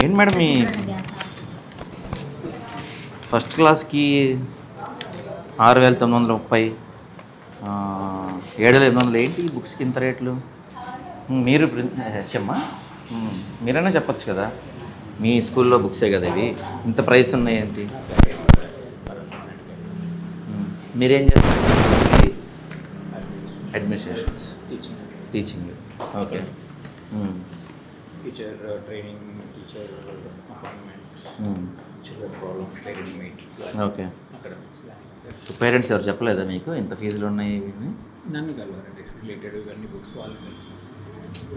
ఏంటి మేడం మీ ఫస్ట్ క్లాస్కి 6,930 7,800 ఏంటి బుక్స్కి ఇంత రేట్లు? మీరు హెచ్ఎమ్మా మీరైనా చెప్పచ్చు కదా, మీ స్కూల్లో బుక్సే కదా ఇవి, ఇంత ప్రైస్ ఉన్నాయి ఏంటి? మీరేం చేస్తారు? Administrations, teaching. Okay. Teacher training, teacher appointment, teacher problem, parent meet. Okay. So parents ఎవరు చెప్పలేదా మీకు ఇంత ఫీజులు ఉన్నాయి? నన్ను కలవారండి, రిలేటెడ్ ఇవన్నీ బుక్స్ వాళ్ళు తెలుస్తాను.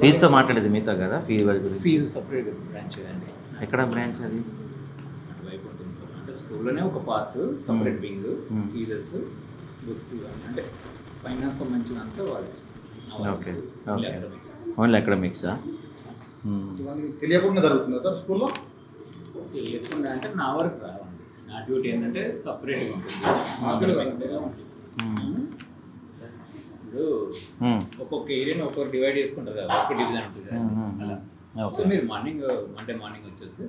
ఫీజుతో మాట్లాడేది మీతో కదా? ఫీజు సపరేట్ బ్రాంచ్ కదండి. ఎక్కడ బ్రాంచ్ అది? అటువైపు ఉంటుంది సార్. అంటే స్కూల్లోనే ఒక part separate wing, fees, books ఇవన్నీ అంటే ఫైనాన్స్ సంబంధించినంత వాళ్ళు. ఓకే. ఓన్లీ అకాడమిక్సా? తెలియకుండా జరుగుతుందా సార్ స్కూల్లో? తెలియకుండా అంటే నా వరకు రావండి. నా డ్యూటీ ఏంటంటే సపరేట్గా ఉంటుంది, ఇప్పుడు ఒక్కొక్క ఏరియాని ఒక్కొక్క డివైడ్ చేసుకుంటారు కదా, ఒక్క డివిజన్ ఉంటుంది అలా. సో మీరు మండే మార్నింగ్ వచ్చేస్తే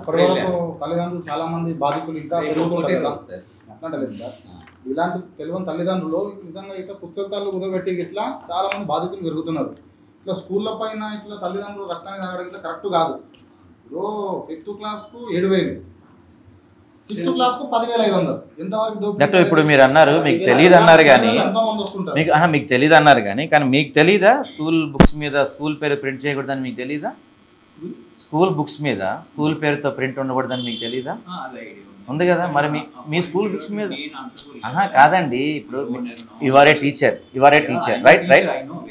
అప్పటి వరకు తల్లిదండ్రులు చాలా మంది బాధితులు ఇంకా పెరుగుతుంటారు కదా సార్. అట్లాంటి లేదు సార్, ఇలాంటి తెలియని తల్లిదండ్రులు నిజంగా ఇట్లా పుస్తకాలు కుదబెట్టి ఇట్లా చాలా మంది బాధితులు పెరుగుతున్నారు. ఇట్లా స్కూళ్ళ పైన ఇట్లా తల్లిదండ్రులు రక్తాన్ని తాగడం ఇట్లా కరెక్ట్ కాదు. ఇప్పుడు 5th క్లాస్కు 7,000, 6th క్లాస్కు 10,500. ఎంతవరకు? ఇప్పుడు మీరు అన్నారు మీకు తెలియదు అన్నారు కానీ, మీకు తెలియదు అన్నారు కానీ మీకు తెలీదా స్కూల్ బుక్స్ మీద స్కూల్ పేరు ప్రింట్ చేయకూడదని మీకు తెలీదా? స్కూల్ బుక్స్ మీద స్కూల్ పేరుతో ప్రింట్ ఉండకూడదని మీకు తెలీదా? ఉంది కదా. మరి మీ స్కూల్ బుక్స్ మీద కాదండి. ఇప్పుడు you are a teacher, right,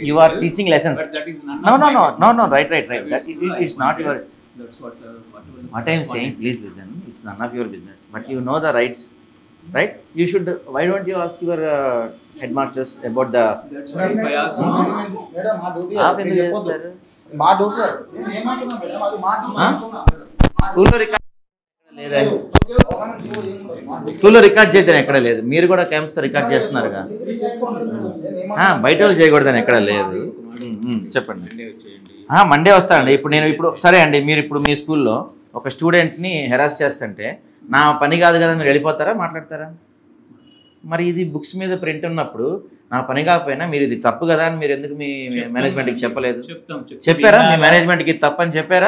you are teaching lessons. No, right, that it's not your. What I am saying, please listen, it's none of your business, but you know the rights, right? You should, why don't you ask your headmasters about the... That's why if I ask you, madam, మా duty స్కూల్లో record చేయదని ఎక్కడ లేదు. మీరు కూడా క్యాంప్స్తో record చేస్తున్నారుగా, బయట వాళ్ళు చేయకూడదని ఎక్కడ లేదు. చెప్పండి. మండే వస్తానండి. ఇప్పుడు సరే అండి, మీరు ఇప్పుడు మీ స్కూల్లో ఒక స్టూడెంట్ని హెరాస్ చేస్తుంటే నా పని కాదు కదా, మీరు వెళ్ళిపోతారా, మాట్లాడతారా? మరి ఇది బుక్స్ మీద ప్రింట్ ఉన్నప్పుడు నా పని కాకపోయినా మీరు ఇది తప్పు కదా అని మీరు ఎందుకు మీ మేనేజ్మెంట్కి చెప్పలేదు? చెప్పారా? మీ మేనేజ్మెంట్కి తప్పని చెప్పారా?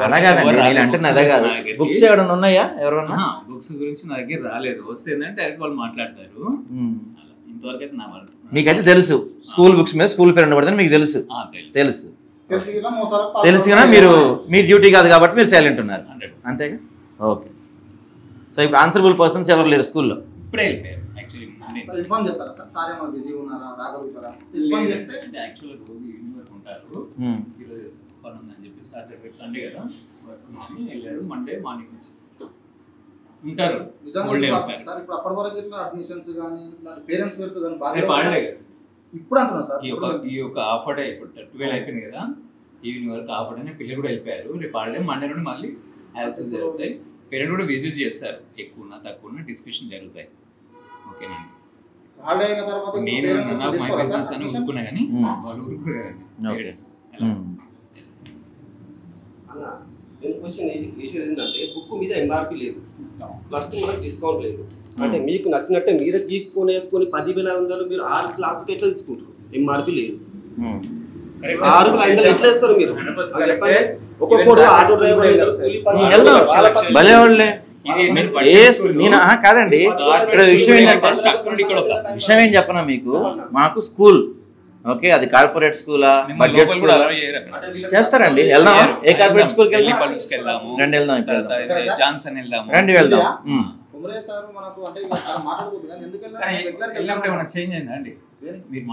అలా కాదండి, నేను అంటున్నా అదే కాదు. బుక్స్ ఎవరైనా ఉన్నాయా? ఎవరన్నా బుక్స్ గురించి నా దగ్గర రాలేదు. వస్తే డైరెక్ట్ వాళ్ళు మాట్లాడతారు. ఇంతవరకు అయితే నా వాళ్ళు మీకైతే తెలుసు స్కూల్ బుక్స్ మీద స్కూల్ పేరు ఉండకూడదని మీకు తెలుసు. తెలుసుగా మీరు మీ డ్యూటీ కాదు కాబట్టి మీరు సైలెంట్ ఉన్నారు, అంతేగా? ఓకే. సో ఇప్పుడు ఆన్సరబుల్ పర్సన్స్ ఎవరు లేరు స్కూల్లో? ఇప్పుడే వెళ్ళిపోయారు. ఇన్ఫార్మ్ చేస్తారా సార్? సార్ ఏమైనా బిజీ ఉన్నారా, రాగలుగుతారా? ఇన్ఫార్మ్ చేస్తే యాక్చువల్గా రోజు యూనివర్క్ ఉంటారు. ఈరోజు పని ఉందని చెప్పి సాటర్డే సండే కదా వర్క్ ఉందని వెళ్ళారు. మండే మార్నింగ్ వచ్చేస్తారు ఉంటారు. సార్ ఇప్పుడు అప్పటి వరకు ఇట్లా అడ్మిషన్స్ కానీ పేరెంట్స్ పెడుతుంది అని బాగా ఇప్పుడు అంటున్నా సార్. ఈ యొక్క హాఫ్ డే ఇప్పుడు 12 అయిపోయింది కదా, ఈవినింగ్ వరకు హాఫ్ డే పిల్లలు కూడా వెళ్ళిపోయారు. రేపు హాలిడే, మండే నుండి మళ్ళీ యాక్సెస్ జరుగుతాయి. పేరెంట్ కూడా విజిట్ చేస్తారు, ఎక్కువ ఉన్నా తక్కువ ఉన్నా డిస్కషన్ జరుగుతాయి. ఓకేనండి. హాలిడే అయిన తర్వాత నేను మై బిజినెస్ అని ఊరుకున్నా కానీ వాళ్ళు ఊరుకున్నారండి. నేను క్వశ్చన్ వేసేది ఏంటంటే, బుక్ మీద ఎంఆర్పి లేదు, ప్లస్ మనకు డిస్కౌంట్ లేదు. అంటే మీకు నచ్చినట్టే మీరే గీక్కొని వేసుకొని 10,500 మీరు 6 క్లాసుకి ఎట్లా తీసుకుంటారు? ఎంఆర్పి లేదు. 6,500 ఎట్లా వేస్తారు మీరు? ఒక్కొక్కడు ఆటో డ్రైవర్ కాదండి. ఇక్కడ విషయం ఏం చెప్పనా మీకు, మాకు స్కూల్ ఓకే, అది కార్పొరేట్ స్కూలా బడ్జెట్ స్కూల్ చేస్తారండి. వెళ్దామా? ఏ కార్పొరేట్ స్కూల్కి వెళ్దాం? రండి వెళ్దాం, జాన్సన్ వెళ్దాం, రండి వెళ్దాం. చేంజ్ అయిందా అండి? మీరు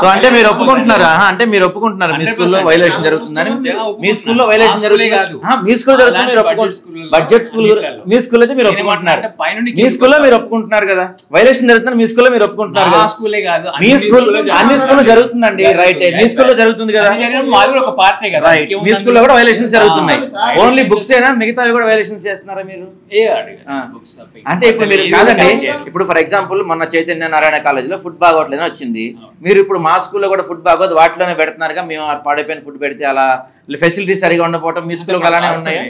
సో అంటే మీరు ఒప్పుకుంటున్నారా? అంటే మీరు ఒప్పుకుంటున్నారా మీ స్కూల్లో వైలేషన్ జరుగుతుందని? మీ స్కూల్లో వైలేషన్ జరుగుతుంది, మీ స్కూల్ జరుగుతుంది, మీరు ఒప్పుకుంటున్నారు. బడ్జెట్ స్కూల్ మీ స్కూల్ అయితే మీరు ఒప్పుకుంటున్నారు. మీ స్కూల్లో మీరు ఒప్పుకుంటున్నారు కదా, వైలేషన్ జరుగుతుంది మీ స్కూల్లో మీరు ఒప్పుకుంటున్నారు కదా. స్కూలే కాదు, మీ స్కూల్ అన్ని స్కూల్లో జరుగుతుందండి, రైట్? మీ స్కూల్లో జరుగుతుంది కదా, ఒక పార్టీ కదా. మీ స్కూల్లో కూడా వైలేషన్స్ జరుగుతున్నాయి. ఓన్లీ బుక్స్ ఏనా, మిగతావి కూడా వైలేషన్స్ చేస్తున్నారా మీరు? బుక్స్ తప్ప అంటే ఇప్పుడు మీరు కాదండి, ఇప్పుడు ఫర్ ఎగ్జాంపుల్ మొన్న చైతన్య నారాయణ కాలేజీలో ఫుడ్ బాగోట్లేదని వచ్చింది, మీరు ఇప్పుడు మా స్కూల్లో కూడా ఫుడ్ బాగోదు వాటిలోనే పెడుతున్నారుగా, మేము పాడైపోయిన ఫుడ్ పెడితే అలా ఫెసిలిటీస్ సరిగా ఉండకపోవటం మీ స్కూల్లో కూడా అలానే ఉన్నాయి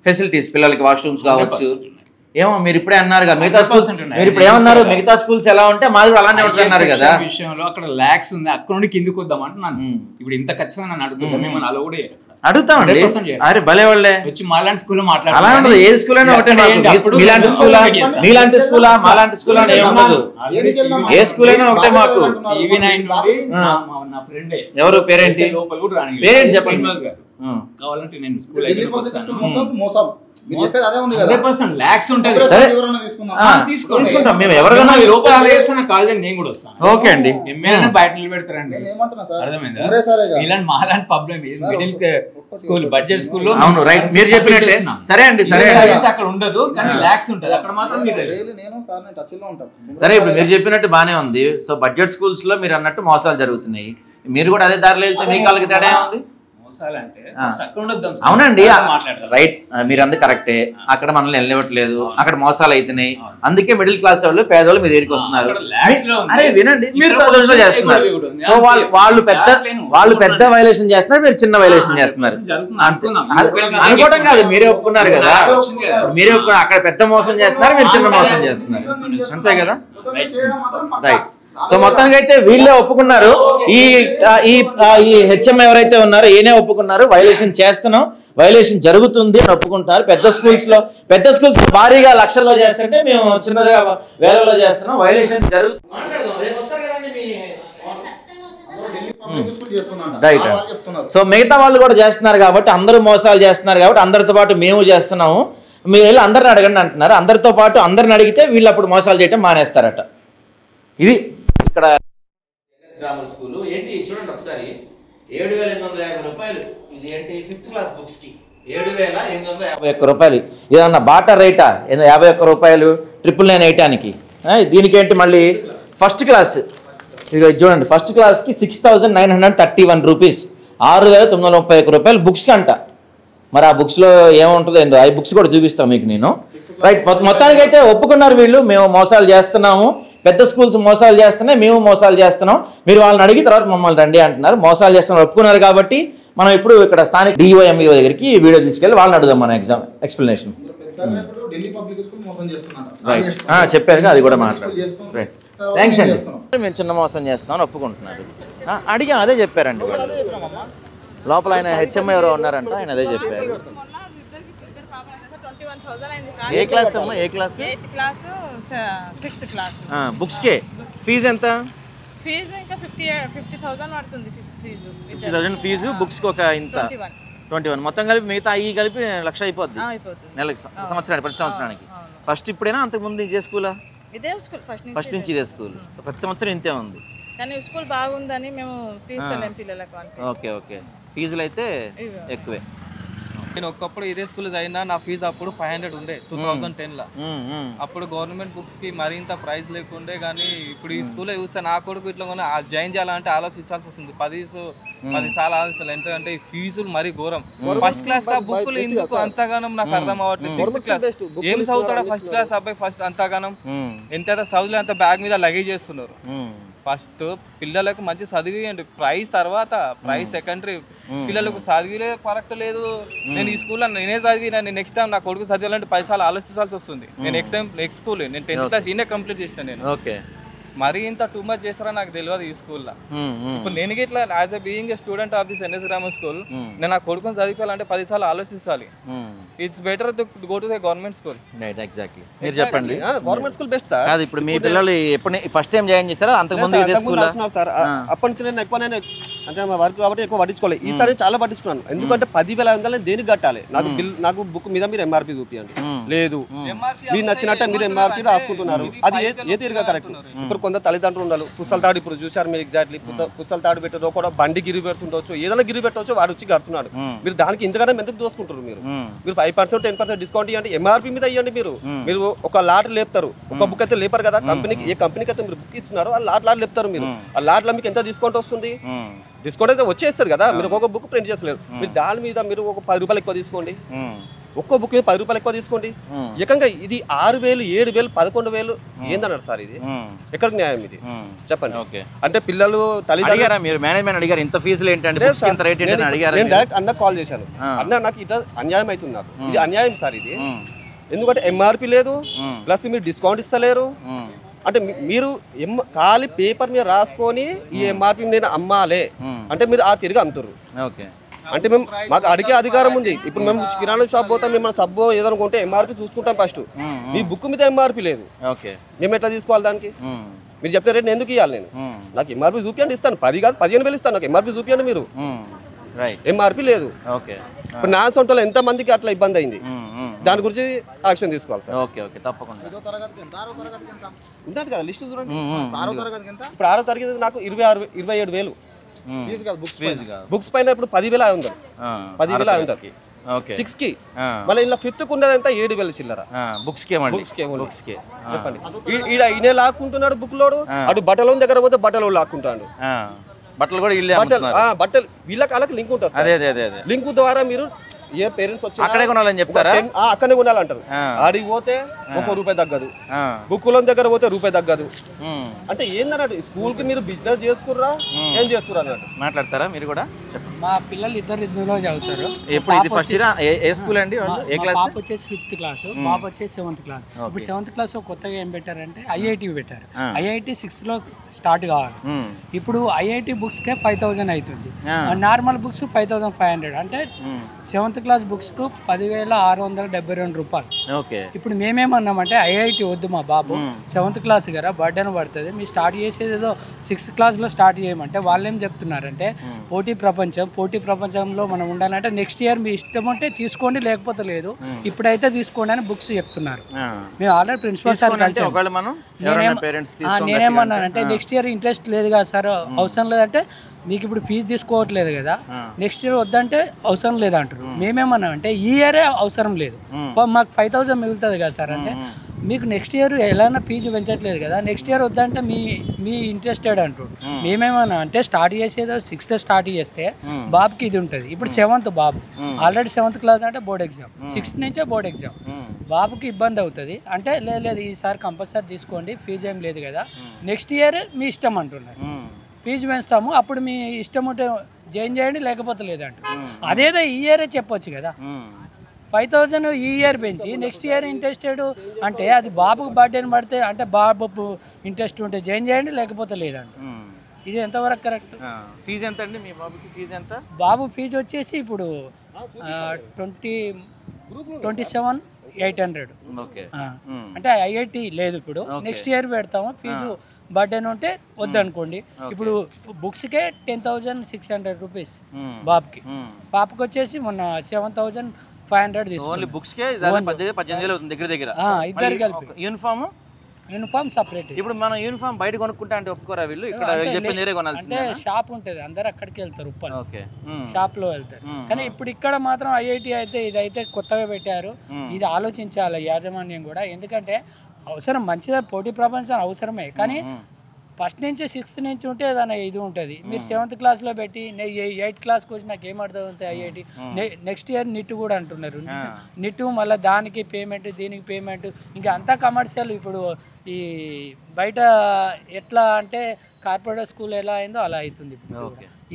ఫెసిలిటీస్, పిల్లలకి వాష్రూమ్స్ కావచ్చు. ఏమో మీరు ఇప్పుడే అన్నారుగా మిగతా స్కూల్స్, మీరు ఇప్పుడు ఏమన్నారు మిగతా స్కూల్స్ ఎలా ఉంటే మాది అలానే ఉంటున్నారు కదా విషయంలో అక్కడ ల్యాక్స్ ఉంది, అక్కడ నుండి కిందికి వద్దాం అంటున్నాను. ఇప్పుడు ఇంత ఖచ్చితంగా నన్ను అడుగుతుందా, మిమ్మల్ని అలా కూడా అడుగుతామండి. అరే భలే వాళ్ళే వచ్చి మాలాంటి స్కూల్లో అలా ఉండదు, ఏ స్కూల్ అయినా ఒకటే, మీలాంటి స్కూలా మీలాంటి స్కూలా మాలాంటి స్కూల్ అని ఏమన్నదు, ఏ స్కూల్ అయినా ఒకటే మాకు. నా ఫ్రెండ్ ఎవరు పేరేంటి, లోపల కూడా రాని పేరేంటి చెప్పండి గారు, కావాలంటే నేను స్కూల్ తీసుకుంటాం మేము, ఎవరికైనా కాలేజ్ నేను కూడా వస్తాను. ఓకే అండి, బయట నిలబెడతారండి, అర్థమైందా? ఇలాంటి మాలాంటి ప్రాబ్లం మిడిల్ స్కూల్ బడ్జెట్ స్కూల్లో. అవును రైట్, మీరు చెప్పినట్టే. సరే అండి, సరే అక్కడ ఉండదు కానీ ల్యాక్స్ ఉంటుంది, అక్కడ మాత్రం సరే. ఇప్పుడు మీరు చెప్పినట్టు బానే ఉంది. సో బడ్జెట్ స్కూల్స్ లో మీరు అన్నట్టు మోసాలు జరుగుతున్నాయి, మీరు కూడా అదే దారిలో వెళ్తే మీ కాళ్ళకి తేడా ఉంది. అవునండి రైట్, మీరు అందరు కరెక్టే, అక్కడ మనల్ని వెళ్ళనివ్వట్లేదు, అక్కడ మోసాలు అవుతున్నాయి, అందుకే మిడిల్ క్లాస్ వాళ్ళు పేదవాళ్ళు మీ దగ్గరికి వస్తున్నారు. అరే వినండి, మీరు చేస్తున్నారు, సో వాళ్ళు పెద్ద వైలేషన్ చేస్తున్నారు, మీరు చిన్న వైలేషన్ చేస్తున్నారు అనుకోవడం కాదు, మీరే ఒప్పుకున్నారు కదా, మీరే ఒప్పుకున్నారు అక్కడ పెద్ద మోసం చేస్తున్నారు, మీరు చిన్న మోసం చేస్తున్నారు, అంతే కదా రైట్. సో మొత్తానికి అయితే వీళ్ళే ఒప్పుకున్నారు, ఈ హెచ్ఎం ఎవరైతే ఉన్నారో ఈయనే ఒప్పుకున్నారు, వైలేషన్ చేస్తున్నాం, వైలేషన్ జరుగుతుంది అని ఒప్పుకుంటున్నారు. పెద్ద స్కూల్స్ భారీగా లక్షల్లో చేస్తుంటే మేము చిన్నగా వేలలో చేస్తున్నాం, వైలేషన్ జరుగుతుంది. రైట్. సో మిగతా వాళ్ళు కూడా చేస్తున్నారు కాబట్టి, అందరూ మోసాలు చేస్తున్నారు కాబట్టి అందరితో పాటు మేము చేస్తున్నాము, మీరు వెళ్ళి అందరిని అడగండి అంటున్నారు. అందరితో పాటు అందరిని అడిగితే వీళ్ళు అప్పుడు మోసాలు చేయటం మానేస్తారట. ఇది ఇక్కడ గ్రామర్ స్కూల్ ఏంటి చూడండి ఒకసారి, 7,850 రూపాయలు. ఇది ఏంటి 5th క్లాస్ బుక్స్ కి 7,851 రూపాయలు. ఏదన్నా బాటా రేటా 51 రూపాయలు 999 వేయటానికి. దీనికేంటి మళ్ళీ ఫస్ట్ క్లాస్, ఇది చూడండి ఫస్ట్ క్లాస్కి 6,931 రూపీస్, 6,931 రూపాయలు బుక్స్కి అంట. మరి ఆ బుక్స్లో ఏముంటుందో ఏంటో, ఆ బుక్స్ కూడా చూపిస్తాం మీకు నేను. రైట్, మొత్తానికి అయితే ఒప్పుకున్నారు వీళ్ళు, మేము మోసాలు చేస్తున్నాము, పెద్ద స్కూల్స్ మోసాలు చేస్తున్నాయి, మేము మోసాలు చేస్తున్నాం, మీరు వాళ్ళని అడిగి తర్వాత మమ్మల్ని రండి అంటున్నారు. మోసాలు చేస్తున్నారు ఒప్పుకున్నారు కాబట్టి మనం ఇప్పుడు ఇక్కడ స్థానిక డిఓఎంఈఓ దగ్గరికి వీడియో తీసుకెళ్ళి వాళ్ళని అడుగుదాం మన ఎక్స్ప్లెనేషన్. చెప్పారు అది కూడా మాట్లాడు. రైట్, థ్యాంక్స్ అండి. మేము చిన్న మోసం చేస్తామని ఒప్పుకుంటున్నారు, అడిగా అదే చెప్పారండి లోపల. ఆయన హెచ్ఎం ఎవరో ఉన్నారంట, ఆయన అదే చెప్పారు. ఏ క్లాస్ అమ్మా, ఏ క్లాస్? 6th class. బుక్స్ కే ఫీజు ఎంత? ఫీజు ఇంకా 50,000 పడుతుంది. ఫీజు 50,000 ఫీజు, బుక్స్ కి ఒక ఇంత 21. మొత్తం కలిపి మిగతా ఈ కలిపి 1,00,000 అయిపోద్ది నెలకి, సంవత్సరానికి, ప్రతి సంవత్సరానికి. ఫస్ట్ ఇప్పుడైనా అంతకుముందు ఇదే స్కూలా? ఇదే స్కూల్, ఫస్ట్ నుంచి ఇదే స్కూల్, ప్రతి సంవత్సరం ఇంతే ఉంది. కానీ స్కూల్ బాగుందని మేము తీస్తలేం పిల్లలకు అంతే. ఓకే ఓకే, ఫీజులు అయితే ఎక్కువే. నేను ఒకప్పుడు ఇదే స్కూల్ చదివినా, నా ఫీజు అప్పుడు 500 ఉండే 2010లో. అప్పుడు గవర్నమెంట్ బుక్స్ కి మరింత ప్రైస్ లేకుండే, కానీ ఇప్పుడు ఈ స్కూల్లో చూస్తే నా కొడుకు ఇట్లా జాయిన్ చేయాలంటే ఆలోచించాల్సి వస్తుంది, 10 సార్లు ఆలోచించాలి. ఎందుకంటే ఈ ఫీజులు మరీ ఘోరం. ఫస్ట్ క్లాస్ కా బుక్లు ఎందుకు అంతగానం నాకు అర్థం అవ్వట్లేదు. 6th క్లాస్ ఏం చదువుతాడా ఫస్ట్ క్లాస్ అబ్బాయి, ఫస్ట్ అంతగానం ఎంత చదువులే అంత బ్యాగ్ మీద లగేజ్ చేస్తున్నారు. ఫస్ట్ పిల్లలకు మంచి చదివియండి, ప్రైస్ తర్వాత ప్రైస్ సెకండరీ. పిల్లలకు చదివిలే కరెక్ట్ లేదు. నేను ఈ స్కూల్లో నేనే చదివినా, నేను నెక్స్ట్ టైం నా కొడుకు చదివాలంటే 10 సార్లు ఆలోచించాల్సి వస్తుంది. నేను నెక్స్ట్ స్కూల్ నేను 10th క్లాస్ ఈయనే కంప్లీట్ చేసిన. నేను మరి ఇంత టూ మచ్ చేస్తారా నాకు తెలియదు ఈ స్కూల్లో. ఇప్పుడు నేను ఇట్లా as a being a student of this NS grammar school, నేను నా కొడుకుని చదువుకోవాలంటే 10 సార్లు ఆలోచించాలి. It's better to go to the government school. Right, exactly. మీరు చెప్పండి, గవర్నమెంట్ స్కూల్ బెస్ట్ సార్. కాదు ఇప్పుడు మీ పిల్లలు ఎప్పుడు ఫస్ట్ టైం జాయిన్ చేస్తారా? అంతకుముందు ఇదే స్కూల్ సార్. అప్పటి నుంచి నేను ఎక్కువ అంటే మా వర్క్ కాబట్టి ఎక్కువ పట్టించుకోలేదు. ఈసారి చాలా పట్టించుకున్నాను, ఎందుకంటే 10,500 దేనికి కట్టాలి? నాకు బుక్ మీద మీరు ఎంఆర్పీ చూపియండి, లేదు మీరు నచ్చినట్టే మీరు ఎంఆర్పీ రాసుకుంటున్నారు. అది ఏ తీరుగా కరెక్ట్? ఇప్పుడు కొంత తల్లిదండ్రులు ఉండాలి, పుస్తల తాడు ఇప్పుడు చూసారు మీరు ఎగ్జాక్ట్లీ, పుస్తల తాడు పెట్టారు, ఒక బండి గిరి పెడుతుండొచ్చు, ఏదైనా గిరి పెట్టవచ్చు, వాడు వచ్చి కడుతున్నాడు. మీరు దానికి ఇంతగానే ఎందుకు దోసుకుంటారు? మీరు 5% 10% డిస్కౌంట్ ఇవ్వండి, ఎంఆర్పీ మీద ఇవ్వండి. మీరు ఒక లాట్ లేపుతారు, ఒక బుక్ అయితే లేపారు కదా, కంపెనీకి ఏ కంపెనీకి అయితే మీరు బుక్ ఇస్తున్నారు ఆ లాట్ లేపుతారు. మీరు ఆ లాట్లో మీకు ఎంత డిస్కౌంట్ వస్తుంది? డిస్కౌంట్ అయితే వచ్చేస్తుంది కదా. మీరు ఒక బుక్ ప్రింట్ చేస్తలేరు, మీరు దాని మీద మీరు ఒక 10 రూపాయలు ఎక్కువ తీసుకోండి. ఒక్కో బుక్ 10 రూపాయలు ఎక్కువ తీసుకోండి. ఏకంగా ఇది 6,000 7,000 11,000 ఏందన్నారు సార్? ఇది ఎక్కడికి న్యాయం ఇది చెప్పండి. అంటే పిల్లలు తల్లిదండ్రులు మీరు మేనేజ్మెంట్ అడిగారు ఇంత ఫీజులు ఏంటంటే ఇంత రేట్ ఏంటని అడిగారు. నేను డైరెక్ట్ అన్న కాల్ చేశాను. అన్న నాకు ఇట్లా అన్యాయం అవుతుంది, నాకు ఇది అన్యాయం సార్ ఇది. ఎందుకంటే ఎంఆర్పి లేదు, ప్లస్ మీరు డిస్కౌంట్ ఇస్తలేరు. అంటే మీరు ఖాళీ పేపర్ మీద రాసుకొని ఈ ఎంఆర్పి నేను అమ్మాలే అంటే మీరు ఆ తిరిగి అమ్ముతారు. అంటే మేము మాకు అడిగే అధికారం ఉంది. ఇప్పుడు మేము కిరాణా షాప్ పోతాం, మేము సబ్బు ఏదైనా కొంటే ఎంఆర్పి చూసుకుంటాం ఫస్ట్. మీ బుక్ మీద ఎంఆర్పి లేదు, మేము ఎట్లా తీసుకోవాలి దానికి? మీరు చెప్పిన రేట్ ఎందుకు ఇవ్వాలి? నేను నాకు ఎంఆర్పి చూపియండి, ఇస్తాను. 10 కాదు 15,000 ఇస్తాను, నాకు ఎంఆర్పి చూపియండి మీరు. ఎంఆర్పి లేదు. ఇప్పుడు నా సొంతలో ఎంత మందికి అట్లా ఇబ్బంది అయింది, దాని గురించి యాక్షన్ తీసుకోవాలి సార్. తప్పకుండా ఉంటుంది కదా లిస్ట్ చూడండి. ఇప్పుడు 6వ తరగతి నాకు 27,000 బుక్స్ పైన ఇప్పుడు 10,500 10,500 6 కి. మళ్ళీ ఇలా 5th కు ఉన్నదంతా 7,000 చిల్లర బుక్స్ కి. చెప్పండి. ఈయన లాక్కుంటున్నాడు బుక్ లోడు, అటు బట్టల దగ్గర పోతే బట్టలు లాక్కుంటాడు. బట్టలు కూడా బట్టలు వీళ్ళకి వాళ్ళకి లింక్ ఉంటుంది. లింక్ ద్వారా మీరు ఏ పేరెంట్స్ వచ్చి అక్కడే కొనాలని చెప్తారా? అక్కడనే కొనాలంటారు. ఆడికి పోతే ₹1 తగ్గదు, బుక్కుల దగ్గర పోతే ₹1 తగ్గదు. అంటే ఏందన్నట్టు స్కూల్ కి మీరు బిజినెస్ చేసుకుర్రా ఏం చేసుకురా అన్నట్టు మాట్లాడతారా మీరు కూడా? మా పిల్లలు ఇందులో చదువుతారు. ఎప్పుడు ఇది ఫస్ట్ ఇయర్? ఏ స్కూల్ అండి? ఏ క్లాస్? పాప వచ్చేసి 5th క్లాస్, బాబు వచ్చేసి 7th క్లాస్. ఇప్పుడు 7th క్లాస్ కొత్తగా ఏం పెట్టారంటే ఐఐటి పెట్టారు. ఐఐటి 6th లో స్టార్ట్ కావాలి. ఇప్పుడు ఐఐటి బుక్స్ కే 5,000 అవుతుంది, నార్మల్ బుక్స్ 5,500. అంటే 7th క్లాస్ బుక్స్ కు 10,672 రూపాయలు. ఇప్పుడు మేమేమన్నామంటే ఐఐటి వద్దు మా బాబు 7th క్లాస్ కదా బర్డెన్ పడుతుంది, మీరు స్టార్ట్ చేసేది ఏదో 6th క్లాస్ లో స్టార్ట్ చేయమంటే వాళ్ళు ఏం చెప్తున్నారంటే పోటీ ప్రపంచంలో మనం ఉండాలంటే నెక్స్ట్ ఇయర్ మీ ఇష్టం ఉంటే తీసుకోండి, లేకపోతే లేదు, ఇప్పుడైతే తీసుకోండి అని బుక్స్ చెప్తున్నారు. మేము ఆల్రెడీ ప్రిన్సిపల్ సార్ కలిసాం. నేనేమన్నానంటే నెక్స్ట్ ఇయర్ ఇంట్రెస్ట్ లేదు కదా సార్, అవసరం లేదంటే మీకు ఇప్పుడు ఫీజు తీసుకోవట్లేదు కదా, నెక్స్ట్ ఇయర్ వద్దంటే అవసరం లేదంటారు. మేమేమన్నామంటే ఈ ఇయరే అవసరం లేదు, మాకు 5,000 మిగులుతుంది కదా సార్ అంటే మీకు నెక్స్ట్ ఇయర్ ఎలానా ఫీజు పెంచట్లేదు కదా, నెక్స్ట్ ఇయర్ వద్దంటే మీ ఇంట్రెస్టెడ్ అంటారు. మేమేమన్నా అంటే స్టార్ట్ చేసేదో 6th స్టార్ట్ చేస్తే బాబుకి ఇది ఉంటుంది. ఇప్పుడు 7th బాబు ఆల్రెడీ 7th క్లాస్ అంటే బోర్డ్ ఎగ్జామ్, 6th నుంచే బోర్డ్ ఎగ్జామ్, బాబుకి ఇబ్బంది అవుతుంది. అంటే లేదు ఈసారి కంపల్సరీ తీసుకోండి, ఫీజు ఏం లేదు కదా, నెక్స్ట్ ఇయర్ మీ ఇష్టం అంటున్నారు. ఫీజు పెంచుతాము, అప్పుడు మీ ఇష్టం ఉంటే జాయిన్ చేయండి, లేకపోతే లేదంట. అదేదో ఈ ఇయరే చెప్పొచ్చు కదా, 5,000 ఈ ఇయర్ పెంచి నెక్స్ట్ ఇయర్ ఇంట్రెస్టెడ్ అంటే అది బాబుకి బర్త్డేని పడితే అంటే బాబు ఇంట్రెస్ట్ ఉంటే జాయిన్ చేయండి, లేకపోతే లేదంట. ఇది ఎంతవరకు కరెక్ట్? ఫీజు ఎంత అండి మీ బాబుకి? ఫీజు ఎంత? బాబు ఫీజు వచ్చేసి ఇప్పుడు 27,800. అంటే ఐఐటి లేదు ఇప్పుడు, నెక్స్ట్ ఇయర్ పెడతాము. ఫీజు బర్త్డే ఉంటే వద్దనుకోండి. ఇప్పుడు బుక్స్కే 10,600 రూపీస్ బాబుకి, పాపకి వచ్చేసి మొన్న 7,500 తీసుకుంటాం. బుక్స్కే 18,000 అవుతుంది దగ్గర దగ్గర ఇద్దరు కలిపి. Uniform separate. ఇప్పుడు మనం యూనిఫామ్ బయట కొనుక్కుంటా అంటే ఒప్పుకోరా వీళ్ళు? ఇక్కడ అంటే షాప్ ఉంటుంది, అందరు అక్కడికి వెళ్తారు, ఉప్పల్ షాప్ లో వెళ్తారు. కానీ ఇప్పుడు ఇక్కడ మాత్రం ఐఐటి అయితే ఇదైతే కొత్తగా పెట్టారు. ఇది ఆలోచించాలి యాజమాన్యం కూడా, ఎందుకంటే అవసరం మంచిదే, పోటీ ప్రపంచం అవసరమే. కానీ ఫస్ట్ నుంచి 6th నుంచి ఉంటే ఏదైనా ఇది ఉంటుంది. మీరు 7th క్లాస్లో పెట్టి 8th క్లాస్కి వచ్చి నాకు ఏమర్థం ఐఐటి నెక్స్ట్ ఇయర్ నిట్ కూడా అంటున్నారు. నిట్ మళ్ళీ దానికి పేమెంట్, దీనికి పేమెంట్, ఇంకా అంతా కమర్షియల్. ఇప్పుడు ఈ బయట ఎట్లా అంటే కార్పొరేట్ స్కూల్ ఎలా అయిందో అలా అవుతుంది.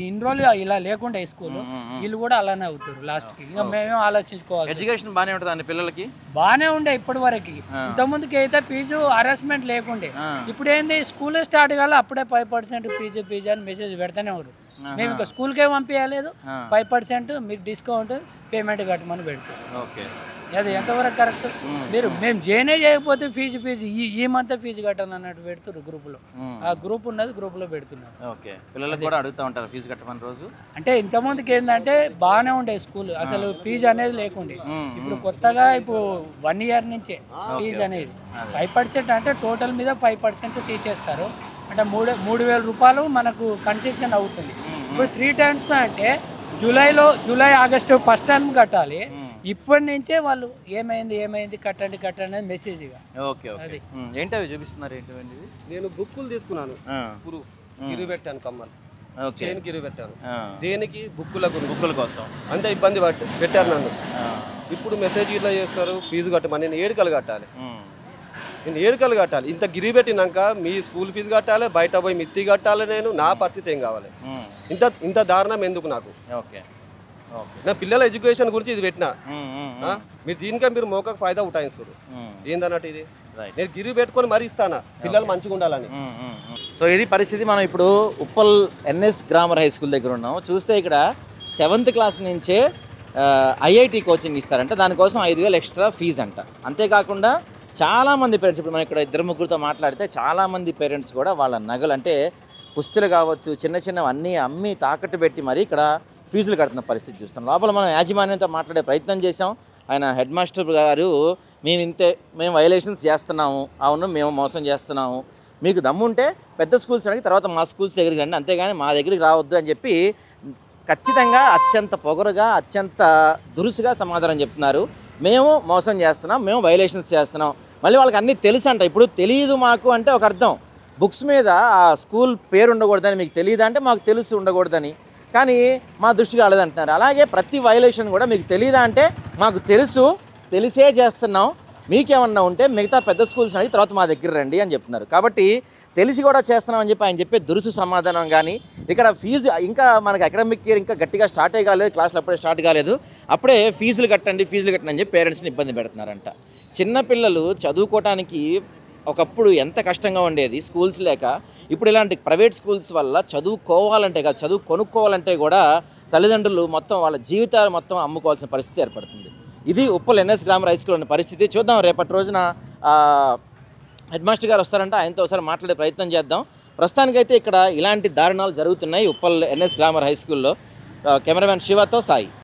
ఈ ఇన్ని రోజులు ఇలా లేకుండా ఈ స్కూల్ వీళ్ళు కూడా అలానే అవుతారు లాస్ట్కి. ఇంకా మేమేం ఆలోచించుకోవాలి. ఎడ్యుకేషన్ బాగానే ఉంటుంది అండి పిల్లలకి? బాగానే ఉండే ఇప్పటి వరకు. ఇంతకుముందుకి అయితే ఫీజు హరాస్మెంట్ లేకుండే. ఇప్పుడు ఏంది స్కూల్ స్టార్ట్ కావాలి అప్పుడే 5% ఫీజు అని మెసేజ్ పెడతానే ఉన్నారు. మేము ఇంకా స్కూల్కే పంపించలేదు, 5% మీకు డిస్కౌంట్ పేమెంట్ కట్టమని పెడతారు. అది ఎంతవరకు కరెక్ట్? మేము జైనే చేయకపోతే ఫీజు ఈ మంత్ ఫీజు కట్టాలి అన్నట్టు పెడుతున్నారు గ్రూప్లో. ఆ గ్రూప్ ఉన్నది, గ్రూప్లో పెడుతున్నారు. పిల్లలకు కూడా అడుగుతూ ఉంటారు ఫీజు కట్టమని రోజు. అంటే ఇంతకుముందుకి ఏంటంటే బాగానే ఉండే స్కూల్, అసలు ఫీజు అనేది లేకుండే. ఇప్పుడు కొత్తగా ఇప్పుడు 1 ఇయర్ నుంచే ఫీజు అనేది 5% అంటే టోటల్ మీద 5% తీసేస్తారు. అంటే 3,000 రూపాయలు మనకు కన్సెషన్ అవుతుంది. ఇప్పుడు 3 times అంటే జూలై ఆగస్టు ఫస్ట్ టర్మ్ కట్టాలి. ఇప్పటి నుంచే వాళ్ళు ఏమైంది కట్టండి అనేది మెసేజ్. అది ఏంటి చూపిస్తున్నారు? ఏంటి? నేను బుక్కులు తీసుకున్నాను, ప్రూఫ్ గిరి పెట్టాను, కమ్మలు చైన్ గిరి పెట్టాను. దేనికి? బుక్కుల కోసం. అంత ఇబ్బంది పెట్టారు నన్ను. ఇప్పుడు మెసేజ్ ఇట్లా చేస్తారు ఫీజు కట్టమని నేను ఏడుకలు కట్టాలి, నేను ఏడుకలు కట్టాలి. ఇంత గిరి పెట్టినాక మీ స్కూల్ ఫీజు కట్టాలి, బయట పోయి మిత్తి కట్టాలి. నేను నా పరిస్థితి ఏం కావాలి? ఇంత దారుణం ఎందుకు నాకు? నా పిల్లల ఎడ్యుకేషన్ గురించి ఇది పెట్టినా మీరు దీనికే మీరు మోకకు ఫాయిదా ఉటాయిస్తారు ఏందన్నట్టు ఇది. నేను గిరి పెట్టుకొని మరీ ఇస్తానా పిల్లలు మంచిగా ఉండాలని. సో ఇది పరిస్థితి. మనం ఇప్పుడు Uppal NS grammar high school దగ్గర ఉన్నాం. చూస్తే ఇక్కడ 7th క్లాస్ నుంచే ఐఐటి కోచింగ్ ఇస్తారంట. దానికోసం 5,000 ఎక్స్ట్రా ఫీజు అంట. అంతేకాకుండా చాలామంది పేరెంట్స్, ఇప్పుడు మనం ఇక్కడ 2-3 మాట్లాడితే చాలామంది పేరెంట్స్ కూడా వాళ్ళ నగలు అంటే పుస్తలు కావచ్చు చిన్న చిన్నవి అన్నీ అమ్మి తాకట్టు పెట్టి మరి ఇక్కడ ఫీజులు కడుతున్న పరిస్థితి చూస్తాం. లోపల మనం యాజమాన్యంతో మాట్లాడే ప్రయత్నం చేసాం. ఆయన హెడ్ మాస్టర్ గారు మేము వైలేషన్స్ చేస్తున్నాము, అవును మేము మోసం చేస్తున్నాము, మీకు దమ్ముంటే పెద్ద స్కూల్స్ అడిగి తర్వాత మా స్కూల్స్ దగ్గరికి రండి, అంతేగాని మా దగ్గరికి రావద్దు అని చెప్పి ఖచ్చితంగా అత్యంత పొగరుగా అత్యంత దురుసుగా సమాధానం చెప్తున్నారు. మేము మోసం చేస్తున్నాం, మేము వైలేషన్స్ చేస్తున్నాం. మళ్ళీ వాళ్ళకి అన్నీ తెలుసు అంట. ఇప్పుడు తెలియదు మాకు అంటే ఒక అర్థం, బుక్స్ మీద ఆ స్కూల్ పేరు ఉండకూడదని మీకు తెలియదు అంటే మాకు తెలుసు ఉండకూడదని, కానీ మా దృష్టికి రాలేదంటున్నారు. అలాగే ప్రతి వైలేషన్ కూడా మీకు తెలియదా అంటే మాకు తెలుసు, తెలిసే చేస్తున్నాం, మీకేమన్నా ఉంటే మిగతా పెద్ద స్కూల్స్ అడిగి తర్వాత మా దగ్గర రండి అని చెప్తున్నారు. కాబట్టి తెలిసి కూడా చేస్తున్నామని చెప్పి ఆయన చెప్పే దురుసు సమాధానం కానీ ఇక్కడ ఫీజు ఇంకా మనకి అకాడమిక్ ఇయర్ ఇంకా గట్టిగా స్టార్ట్ కాలేదు, క్లాసులు అప్పుడే స్టార్ట్ కాలేదు, అప్పుడే ఫీజులు కట్టండి అని చెప్పి పేరెంట్స్ని ఇబ్బంది పెడుతున్నారంట. చిన్నపిల్లలు చదువుకోవటానికి ఒకప్పుడు ఎంత కష్టంగా ఉండేది స్కూల్స్ లేక, ఇప్పుడు ఇలాంటి ప్రైవేట్ స్కూల్స్ వల్ల చదువుకోవాలంటే కాదు చదువు కొనుక్కోవాలంటే కూడా తల్లిదండ్రులు మొత్తం వాళ్ళ జీవితాలు మొత్తం అమ్ముకోవాల్సిన పరిస్థితి ఏర్పడుతుంది. ఇది Uppal NS grammar high school ఉన్న పరిస్థితి. చూద్దాం రేపటి రోజున హెడ్ మాస్టర్ గారు వస్తారంట, ఆయనతో ఒకసారి మాట్లాడే ప్రయత్నం చేద్దాం. ప్రస్తుతానికైతే ఇక్కడ ఇలాంటి దారుణాలు జరుగుతున్నాయి ఉప్పల్ ఎన్ఎస్ గ్రామర్ హై స్కూల్లో. కెమెరామ్యాన్ శివతో సాయి.